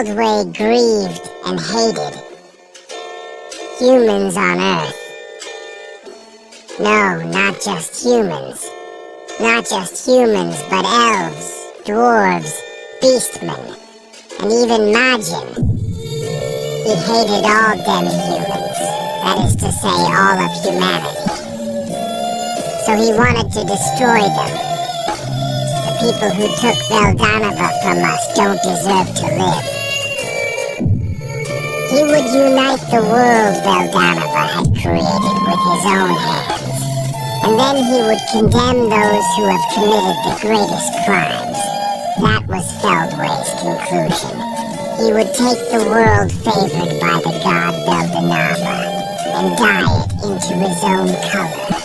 Feldway grieved and hated humans on Earth. No, not just humans. Not just humans, but elves, dwarves, beastmen, and even Majin. He hated all demi-humans, that is to say, all of humanity. So he wanted to destroy them. The people who took Veldanava from us don't deserve to live. He would unite the world Veldanava had created with his own hands, and then he would condemn those who have committed the greatest crimes. That was Feldway's conclusion. He would take the world favored by the god Veldanava and dye it into his own color.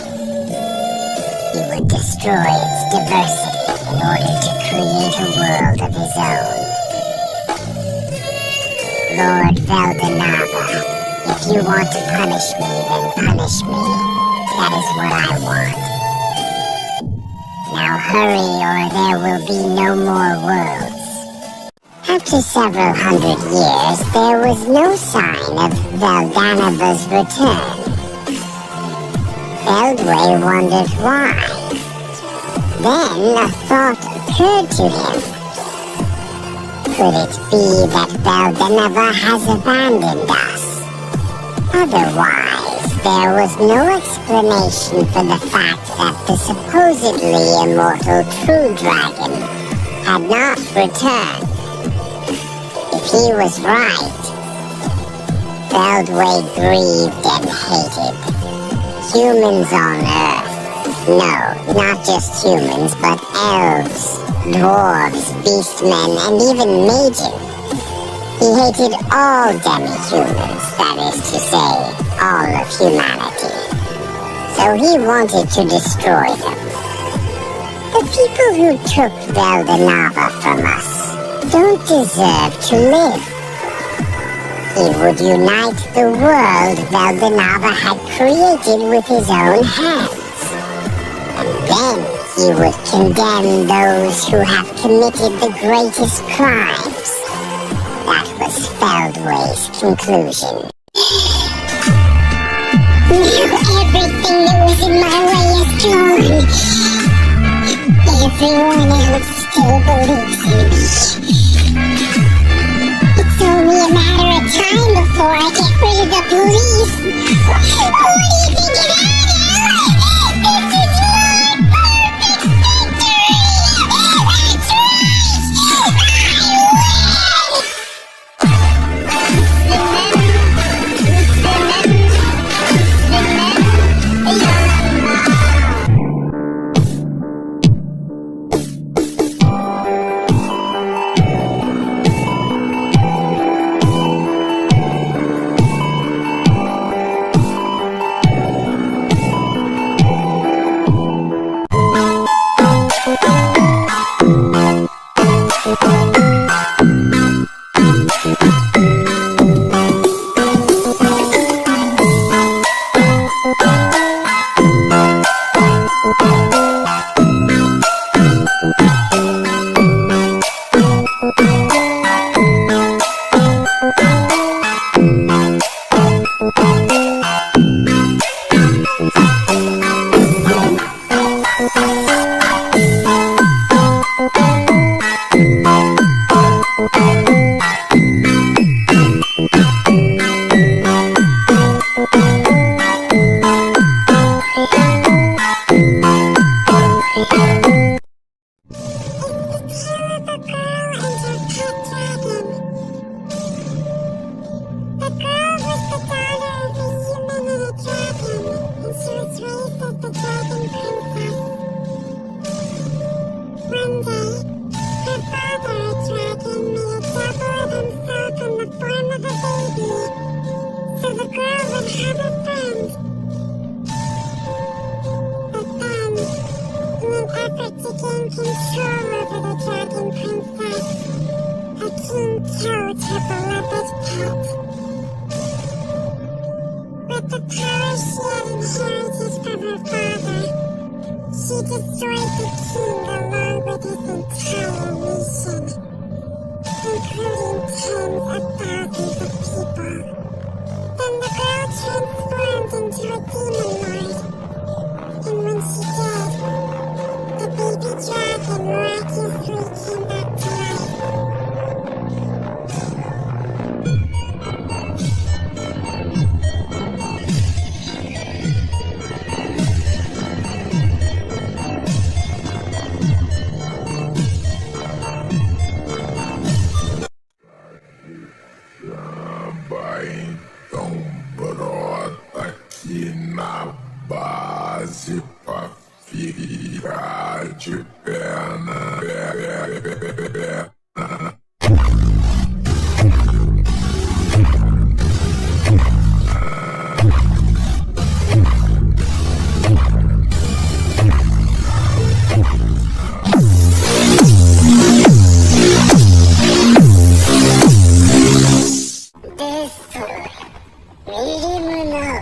He would destroy its diversity in order to create a world of his own. Lord Veldanava, if you want to punish me, then punish me. That is what I want. Now hurry, or there will be no more worlds. After several hundred years, there was no sign of Veldanava's return. Feldway wondered why. Then a thought occurred to him. Could it be that Veldanava has abandoned us? Otherwise, there was no explanation for the fact that the supposedly immortal True Dragon had not returned. If he was right, Feldway grieved and hated humans on Earth. No, not just humans, but elves, dwarves, beastmen, and even Majin. He hated all demi-humans, that is to say, all of humanity. So he wanted to destroy them. The people who took Veldanava from us don't deserve to live. He would unite the world Veldanava had created with his own hands. And then he would condemn those who have committed the greatest crimes. That was Feldway's conclusion. Now everything that was in my way is gone. Everyone else still believes in me. It's only a matter of time before I get rid of the police. What do you think it is? This is the power she had inherited from her father, she destroyed the king along with his entire nation, including tens of thousands of people. Then the girl transformed into a demon lord, and when she did, the baby dragon miraculously came back to life. Aqui na base pra ficar de perna. Rimuru Nava.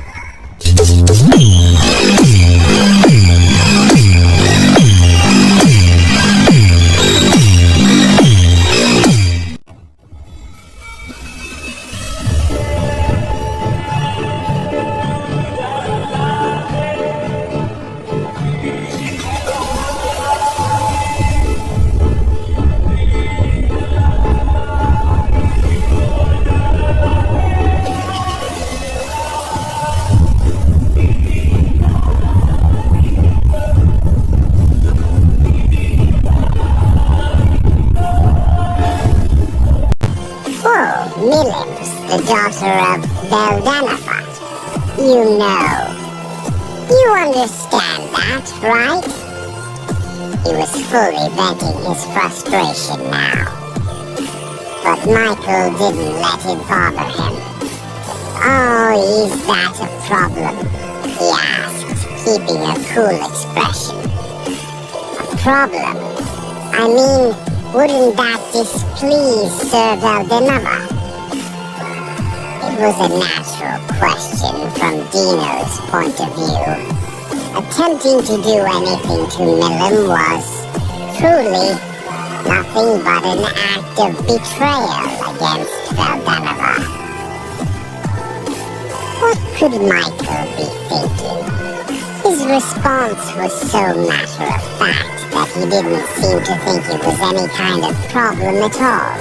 Milim, the daughter of Veldanava. You understand that, right? He was fully venting his frustration now. But Michael didn't let it bother him. Oh, is that a problem? He asked, keeping a cool expression. A problem? I mean, wouldn't that displease Sir Veldanava? It was a natural question from Dino's point of view. Attempting to do anything to Milim was truly nothing but an act of betrayal against Veldanava. What could Michael be thinking? His response was so matter-of-fact that he didn't seem to think it was any kind of problem at all.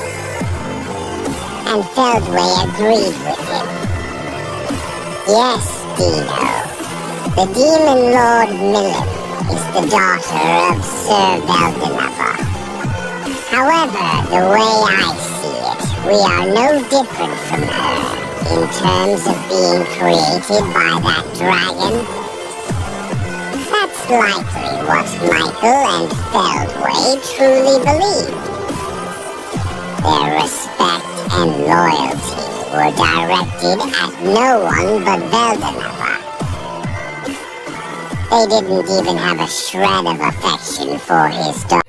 And Feldway agreed with him. Yes, Dino. The Demon Lord Milim is the daughter of Sir Veldanava. However, the way I see it, we are no different from her in terms of being created by that dragon. That's likely what Michael and Feldway truly believed. Their respect and loyalty were directed at no one but Veldanava. They didn't even have a shred of affection for his daughter.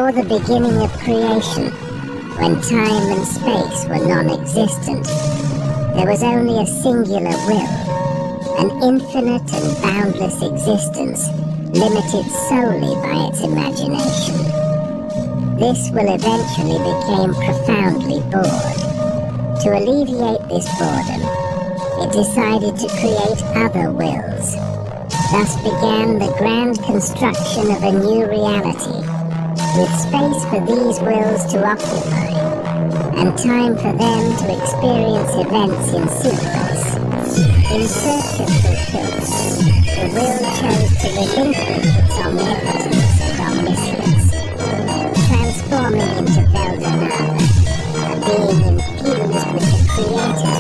before the beginning of creation, when time and space were non-existent, there was only a singular will, an infinite and boundless existence limited solely by its imagination. This will eventually became profoundly bored. To alleviate this boredom, it decided to create other wills. Thus began the grand construction of a new reality, with space for these wills to occupy, and time for them to experience events in sequence. In search of fulfillment, the will chose to relinquish its omnipotence and omniscience, transforming into Veldanava, a being infused with the creative